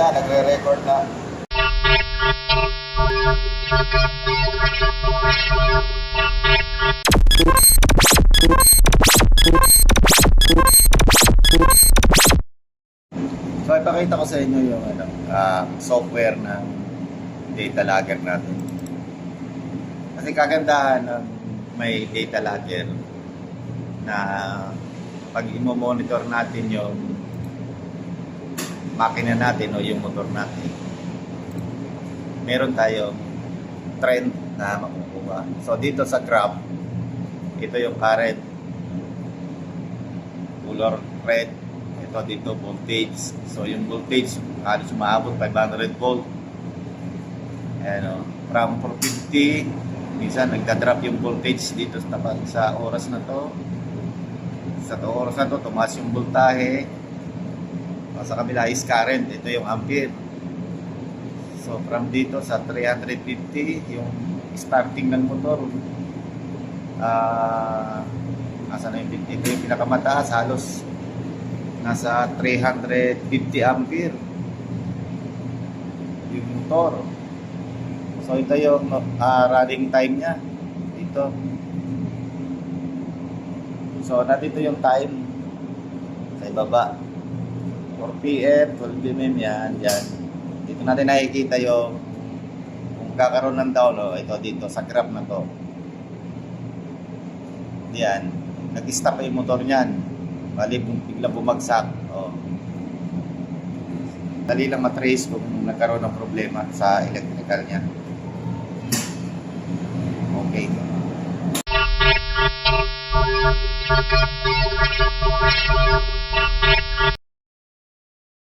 na, nagre-record na. So ipakita ko sa inyo yung software ng data logger natin. Kasi kagandahan ng may data logger na pag i-monitor natin yung makina natin o yung motor natin, meron tayong trend na makukuha. So dito sa graph, ito yung current, color red, ito dito voltage. So yung voltage halos umaabot 500 volt. Ayan, from 450, minsan nagda-drop yung voltage dito sa oras na to. Sa oras na to, tumaas yung voltahe. Sa kabila is current, ito yung ampere. So from dito sa 350, yung starting ng motor, asa na yung, ito yung pinakamataas, halos nasa 350 ampere yung motor. So ito yung running time nya dito. So nandito yung time sa ibaba, 4 PM, 12 mm yan, dyan. Dito natin nakikita yung kung kakaroon ng down, ito dito sa graph na to. Yan, nag-stop yung motor niyan. Bali, bigla bumagsak. Dali lang matrace kung nagkaroon ng problema sa electrical niya. Okay.